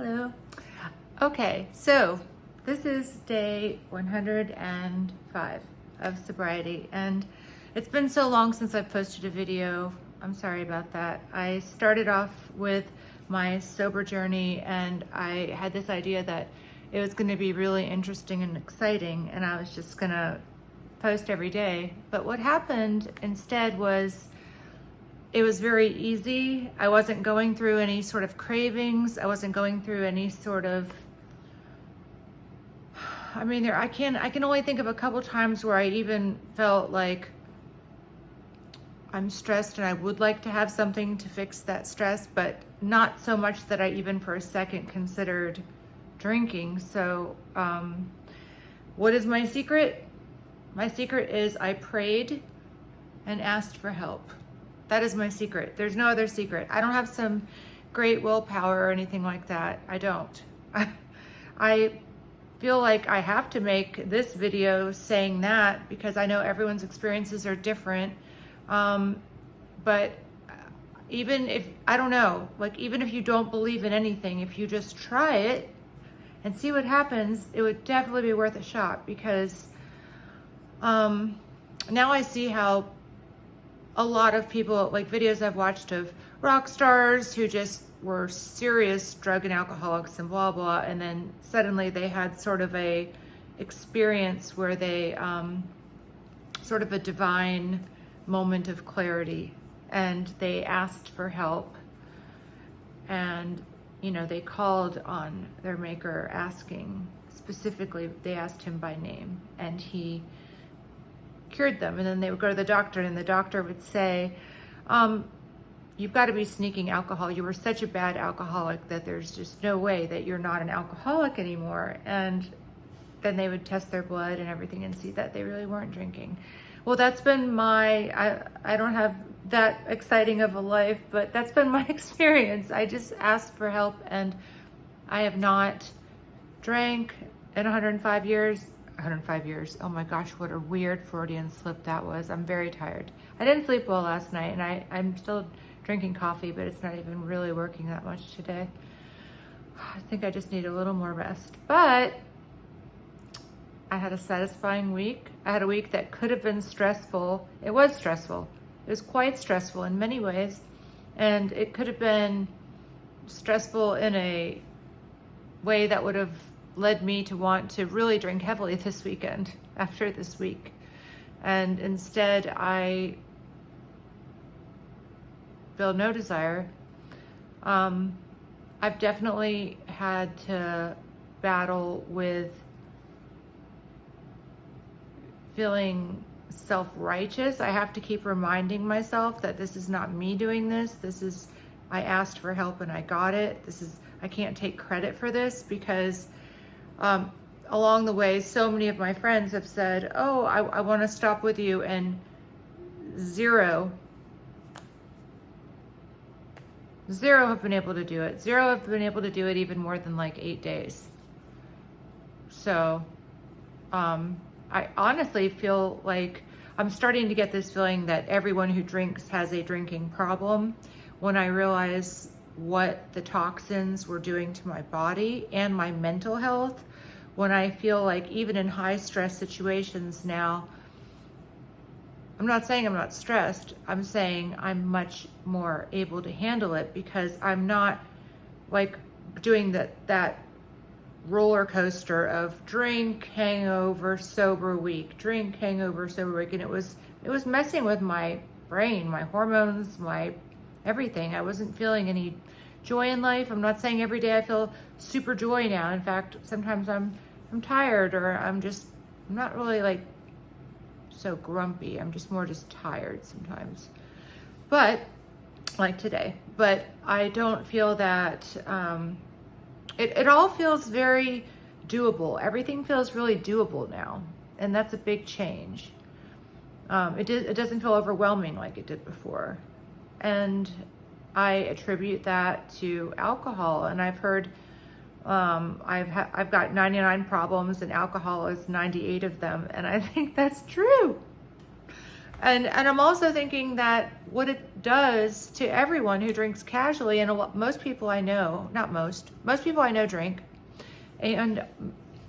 Hello. Okay, so this is day 105 of sobriety, and it's been so long since I've posted a video. I'm sorry about that. I started off with my sober journey, and I had this idea that it was going to be really interesting and exciting, and I was just going to post every day. But what happened instead was it was very easy. I wasn't going through any sort of cravings. I wasn't going through any sort of, I can only think of a couple times where I even felt like I'm stressed and I would like to have something to fix that stress, but not so much that I even for a second considered drinking. So what is my secret? My secret is I prayed and asked for help. That is my secret. There's no other secret. I don't have some great willpower or anything like that. I don't. I feel like I have to make this video saying that because I know everyone's experiences are different. But even if, I don't know, like even if you don't believe in anything, if you just try it and see what happens, it would definitely be worth a shot because now I see how a lot of people, like videos I've watched of rock stars who just were serious drug and alcoholics and blah, blah. And then suddenly they had sort of a experience where they, sort of a divine moment of clarity, and they asked for help. And, you know, they called on their maker asking specifically, they asked him by name, and he cured them. And then they would go to the doctor, and the doctor would say, you've got to be sneaking alcohol. You were such a bad alcoholic that there's just no way that you're not an alcoholic anymore. And then they would test their blood and everything and see that they really weren't drinking. Well, that's been I don't have that exciting of a life, but that's been my experience. I just asked for help, and I have not drank in 105 years. 105 years. Oh my gosh, what a weird Freudian slip that was. I'm very tired. I didn't sleep well last night, and I'm still drinking coffee, but it's not even really working that much today. I think I just need a little more rest. But I had a satisfying week. I had a week that could have been stressful. It was stressful. It was quite stressful in many ways, and it could have been stressful in a way that would have led me to want to really drink heavily this weekend after this week. And instead I feel no desire. I've definitely had to battle with feeling self-righteous. I have to keep reminding myself that this is not me doing this. I asked for help and I got it. I can't take credit for this because along the way, so many of my friends have said, oh, I want to stop with you, and zero have been able to do it. Zero have been able to do it even more than like 8 days. So I honestly feel like I'm starting to get this feeling that everyone who drinks has a drinking problem when I realize what the toxins were doing to my body and my mental health. When I feel like even in high stress situations now, I'm not saying I'm not stressed, I'm saying I'm much more able to handle it because I'm not like doing that roller coaster of drink, hangover, sober week, drink, hangover, sober week. And it was messing with my brain, my hormones, my everything. I wasn't feeling any joy in life. I'm not saying every day I feel super joy now. In fact, sometimes I'm tired, or I'm not really like so grumpy. I'm just tired sometimes. But like today, but I don't feel that, it all feels very doable. Everything feels really doable now. And that's a big change. It doesn't feel overwhelming like it did before. And I attribute that to alcohol. And I've heard, I've got 99 problems and alcohol is 98 of them. And I think that's true. And I'm also thinking that what it does to everyone who drinks casually, and most people I know, not most people I know drink, and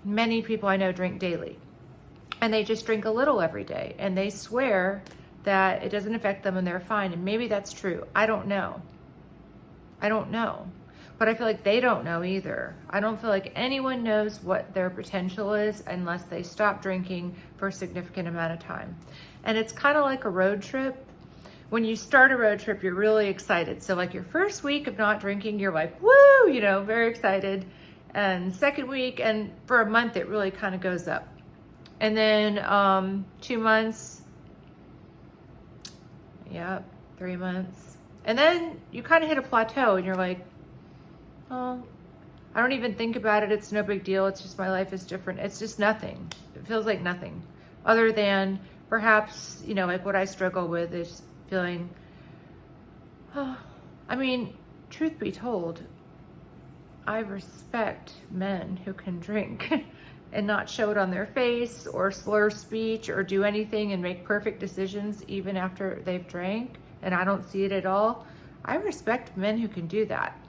many people I know drink daily. And they just drink a little every day, and they swear that it doesn't affect them and they're fine. And maybe that's true. I don't know. But I feel like they don't know either. I don't feel like anyone knows what their potential is unless they stop drinking for a significant amount of time. And it's kind of like a road trip. When you start a road trip, you're really excited. So like your first week of not drinking, you're like, woo, very excited. And second week, and for a month, it really kind of goes up. And then 2 months, 3 months. And then you kind of hit a plateau and you're like, oh, I don't even think about it. It's no big deal. It's just my life is different. It's just nothing. It feels like nothing other than perhaps, like what I struggle with is feeling, truth be told, I respect men who can drink and not show it on their face or slur speech or do anything and make perfect decisions even after they've drank, and I don't see it at all. I respect men who can do that.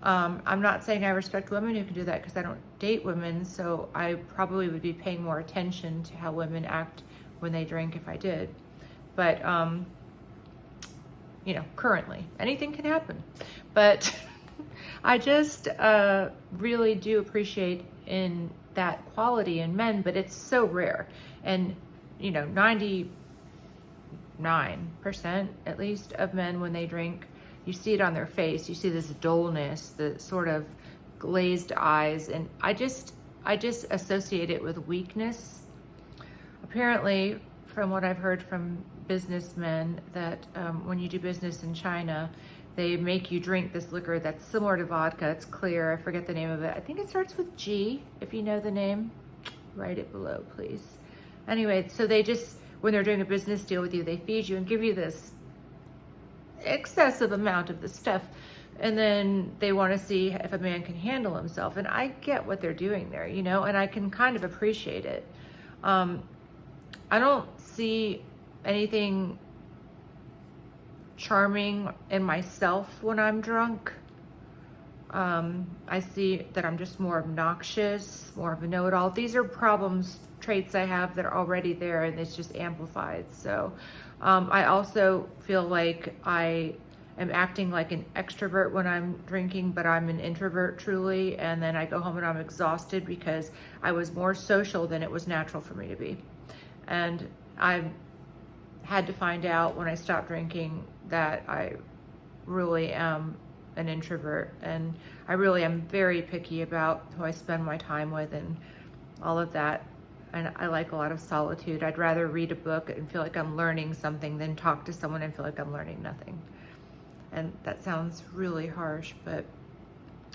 I'm not saying I respect women who can do that because I don't date women, so I probably would be paying more attention to how women act when they drink if I did. But, currently, anything can happen. But I just really do appreciate in that quality in men, but it's so rare. And, 99% at least of men when they drink, you see it on their face. You see this dullness, the sort of glazed eyes, and I just associate it with weakness. Apparently, from what I've heard from businessmen, that when you do business in China, they make you drink this liquor that's similar to vodka. It's clear. I forget the name of it. I think it starts with G. If you know the name, write it below, please. Anyway, so they just, when they're doing a business deal with you, they feed you and give you this excessive amount of the stuff, and then they want to see if a man can handle himself. And I get what they're doing there, and I can kind of appreciate it. I don't see anything charming in myself when I'm drunk. I see that I'm just more obnoxious, more of a know-it-all. These are problems, traits I have that are already there, and it's just amplified. So I also feel like I am acting like an extrovert when I'm drinking, but I'm an introvert truly. And then I go home and I'm exhausted because I was more social than it was natural for me to be. And I had to find out when I stopped drinking that I really am an introvert, and I really am very picky about who I spend my time with and all of that. And I like a lot of solitude. I'd rather read a book and feel like I'm learning something than talk to someone and feel like I'm learning nothing. And that sounds really harsh, but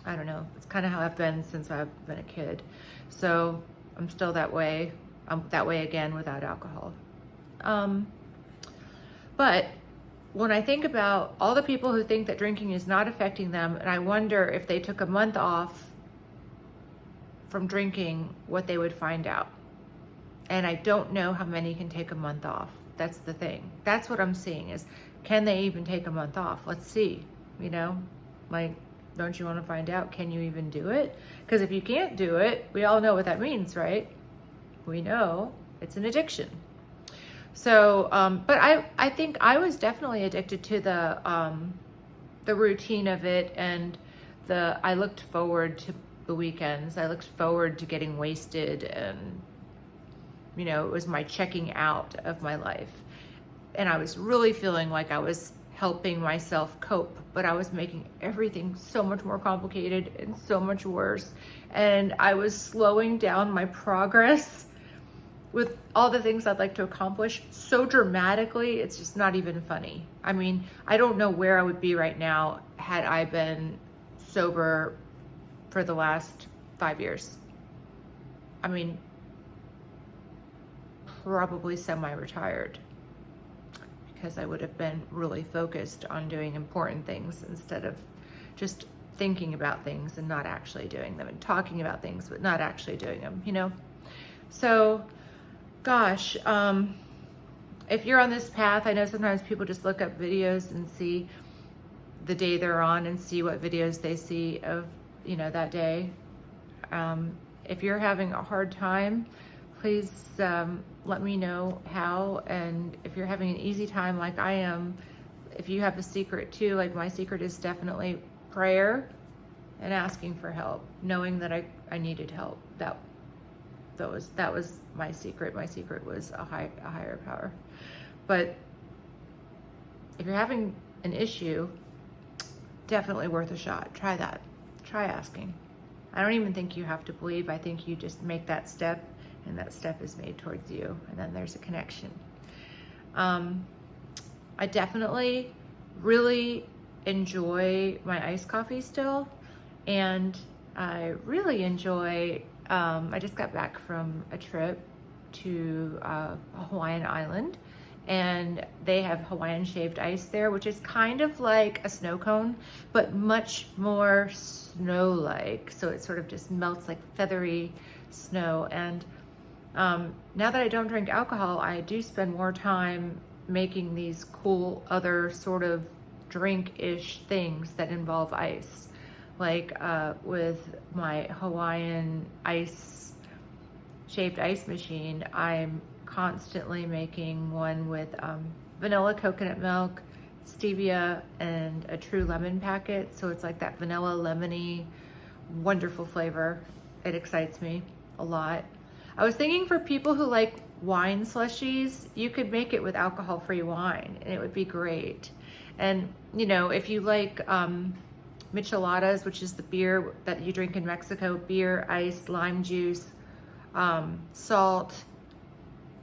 I don't know. It's kind of how I've been since I've been a kid. So I'm still that way. I'm that way again without alcohol. But when I think about all the people who think that drinking is not affecting them, and I wonder if they took a month off from drinking, what they would find out. And I don't know how many can take a month off. That's the thing. That's what I'm seeing is, can they even take a month off? Let's see, don't you want to find out? Can you even do it? Because if you can't do it, we all know what that means, right? We know it's an addiction. So, but I think I was definitely addicted to the routine of it, and I looked forward to the weekends. I looked forward to getting wasted, and it was my checking out of my life. And I was really feeling like I was helping myself cope, but I was making everything so much more complicated and so much worse. And I was slowing down my progress with all the things I'd like to accomplish so dramatically, it's just not even funny. I don't know where I would be right now had I been sober for the last 5 years. Probably semi-retired, because I would have been really focused on doing important things instead of just thinking about things and not actually doing them, and talking about things but not actually doing them, So gosh, if you're on this path, I know sometimes people just look up videos and see the day they're on and see what videos they see of, you know, that day. If you're having a hard time, please let me know how. And if you're having an easy time like I am, if you have a secret too, like my secret is definitely prayer and asking for help, knowing that I needed help. That was my secret. My secret was a higher power. But if you're having an issue, definitely worth a shot. Try that. Try asking. I don't even think you have to believe. I think you just make that step, and that step is made towards you, and then there's a connection. I definitely really enjoy my iced coffee still, and I really enjoy, I just got back from a trip to a Hawaiian island, and they have Hawaiian shaved ice there, which is kind of like a snow cone, but much more snow-like. So it sort of just melts like feathery snow. And now that I don't drink alcohol, I do spend more time making these cool other sort of drink-ish things that involve ice. Like with my Hawaiian shaved ice machine, I'm constantly making one with vanilla coconut milk, stevia, and a true lemon packet. So it's like that vanilla lemony, wonderful flavor. It excites me a lot. I was thinking for people who like wine slushies, you could make it with alcohol-free wine and it would be great. And you know, if you like micheladas, which is the beer that you drink in Mexico, beer, ice, lime juice, salt,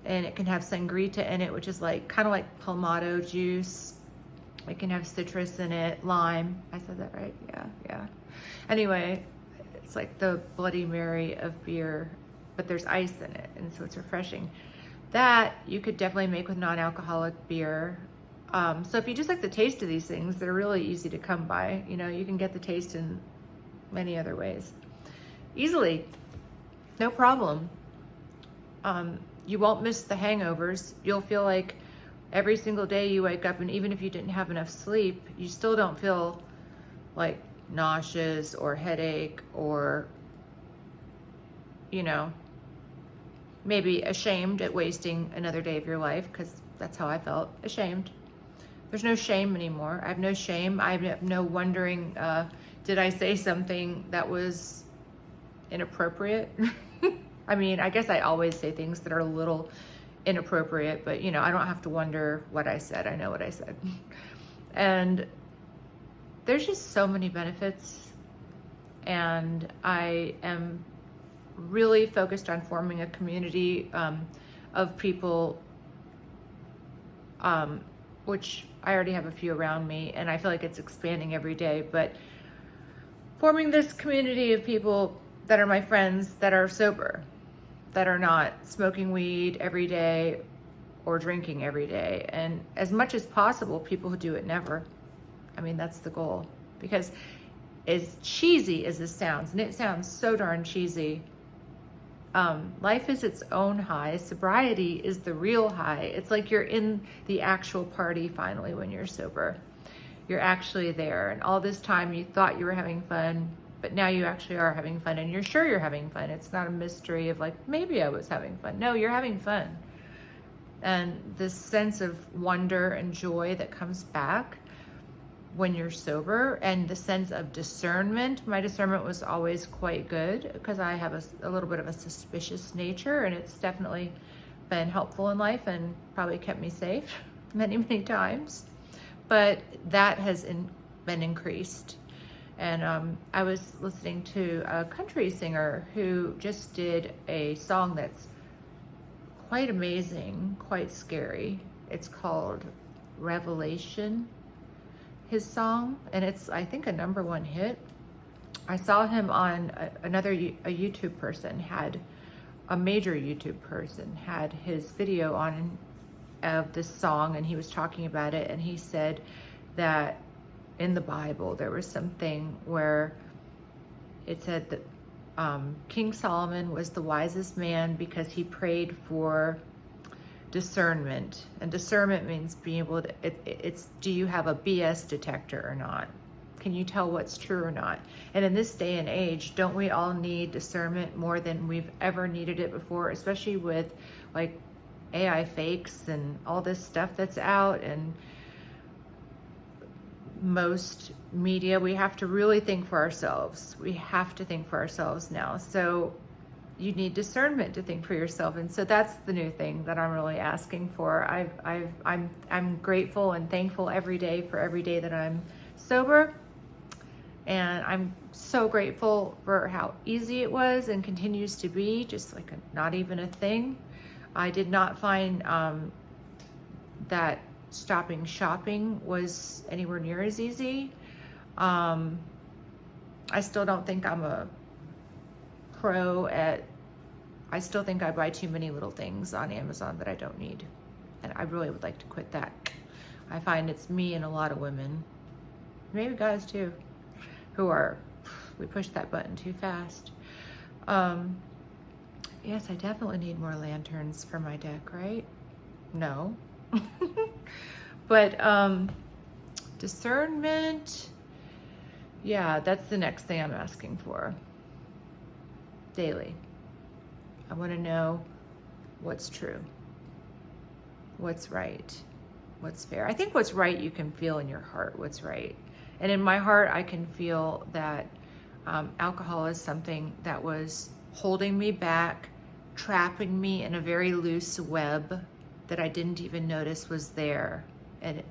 and it can have sangrita in it, which is like kind of like clamato juice. It can have citrus in it, lime. I said that right? Yeah. Anyway, it's like the Bloody Mary of beer, but there's ice in it, and so it's refreshing. That you could definitely make with non-alcoholic beer. So if you just like the taste of these things, they're really easy to come by. You know, you can get the taste in many other ways. Easily, no problem. You won't miss the hangovers. You'll feel like every single day you wake up, and even if you didn't have enough sleep, you still don't feel like nauseous or headache or, you know, maybe ashamed at wasting another day of your life, because that's how I felt, ashamed. There's no shame anymore. I have no shame. I have no wondering, did I say something that was inappropriate? I mean, I guess I always say things that are a little inappropriate, but you know, I don't have to wonder what I said. I know what I said. And there's just so many benefits. And I am really focused on forming a community of people, which I already have a few around me, and I feel like it's expanding every day, but forming this community of people that are my friends that are sober, that are not smoking weed every day or drinking every day. And as much as possible, people who do it never. I mean, that's the goal. Because as cheesy as this sounds, and it sounds so darn cheesy, life is its own high. Sobriety is the real high. It's like you're in the actual party finally when you're sober. You're actually there. And all this time you thought you were having fun, but now you actually are having fun, and you're sure you're having fun. It's not a mystery of like, maybe I was having fun. No, you're having fun. And this sense of wonder and joy that comes back when you're sober, and the sense of discernment. My discernment was always quite good because I have a little bit of a suspicious nature, and it's definitely been helpful in life and probably kept me safe many, many times. But that has been increased. And I was listening to a country singer who just did a song that's quite amazing, quite scary. It's called Revelation, his song, and it's, I think, a #1 hit. I saw him on a YouTube person had, a major YouTube person had his video on of this song, and he was talking about it, and he said that in the Bible there was something where it said that King Solomon was the wisest man because he prayed for discernment. And discernment means being able to, it's do you have a BS detector or not? Can you tell what's true or not? And in this day and age, don't we all need discernment more than we've ever needed it before, especially with like AI fakes and all this stuff that's out, and most media. We have to really think for ourselves. We have to think for ourselves now. So you need discernment to think for yourself. And so that's the new thing that I'm really asking for. I'm grateful and thankful every day for every day that I'm sober. And I'm so grateful for how easy it was and continues to be, just like not even a thing. I did not find that stopping shopping was anywhere near as easy. I still don't think I'm a pro at, I still think I buy too many little things on Amazon that I don't need. And I really would like to quit that. I find it's me and a lot of women, maybe guys too, who are, we push that button too fast. Yes, I definitely need more lanterns for my deck, right? No. But discernment, yeah, that's the next thing I'm asking for daily. I want to know what's true, what's right, what's fair. I think what's right you can feel in your heart, what's right. And in my heart, I can feel that alcohol is something that was holding me back, trapping me in a very loose web that I didn't even notice was there, and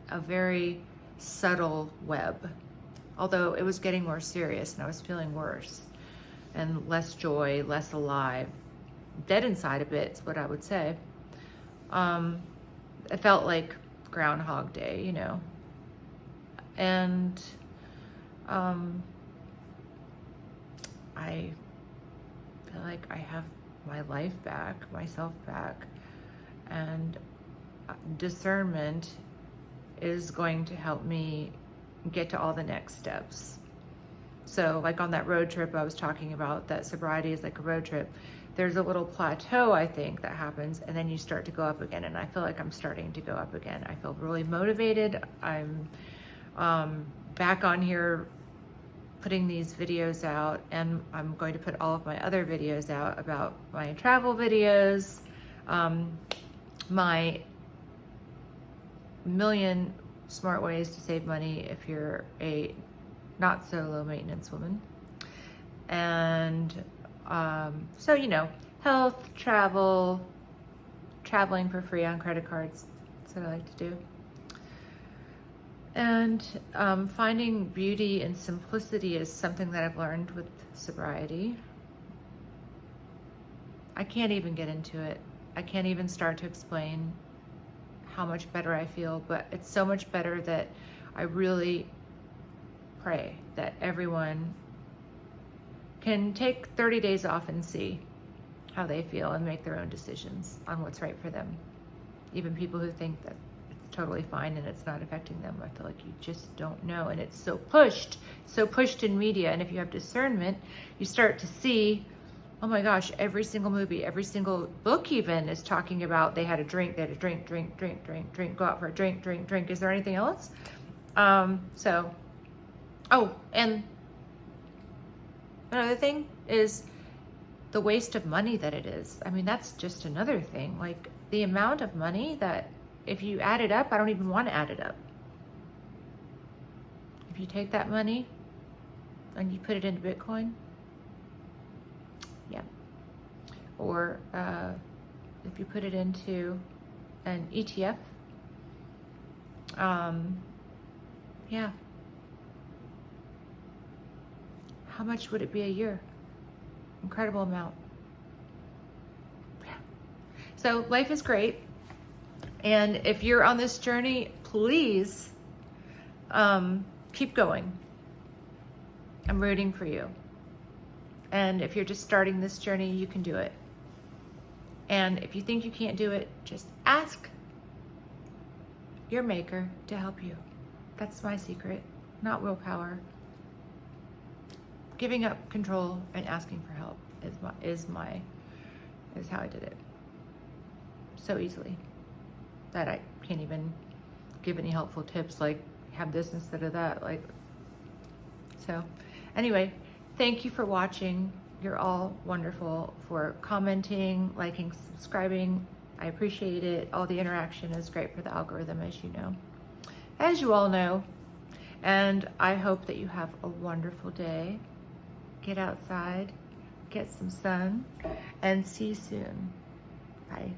a very subtle web. Although it was getting more serious and I was feeling worse and less joy, less alive, dead inside a bit is what I would say. It felt like Groundhog Day, you know. And I feel like I have my life back, myself back, and discernment is going to help me get to all the next steps. So like on that road trip I was talking about, that sobriety is like a road trip. There's a little plateau, I think, that happens, and then you start to go up again. And I feel like I'm starting to go up again. I feel really motivated. I'm back on here putting these videos out, and I'm going to put all of my other videos out about my travel videos, my million smart ways to save money if you're a not so low maintenance woman. And so, you know, health, travel, traveling for free on credit cards. That's what I like to do. And finding beauty and simplicity is something that I've learned with sobriety. I can't even get into it. I can't even start to explain how much better I feel, but it's so much better that I really pray that everyone can take 30 days off and see how they feel and make their own decisions on what's right for them. Even people who think that it's totally fine and it's not affecting them. I feel like you just don't know. And it's so pushed in media. And if you have discernment, you start to see, oh my gosh, every single movie, every single book even is talking about they had a drink, go out for a drink. Is there anything else? Oh, and another thing is the waste of money that it is. I mean, that's just another thing. Like the amount of money that if you add it up, I don't even want to add it up. If you take that money and you put it into Bitcoin, yeah. Or if you put it into an ETF, yeah. How much would it be a year? Incredible amount. So life is great. And if you're on this journey, please keep going. I'm rooting for you. And if you're just starting this journey, you can do it. And if you think you can't do it, just ask your maker to help you. That's my secret, not willpower. Giving up control and asking for help is how I did it. so easily that I can't even give any helpful tips like have this instead of that. Like, so anyway, thank you for watching. You're all wonderful, for commenting, liking, subscribing. I appreciate it. All the interaction is great for the algorithm, as you know. As you all know. And I hope that you have a wonderful day. Get outside, get some sun, and see you soon. Bye.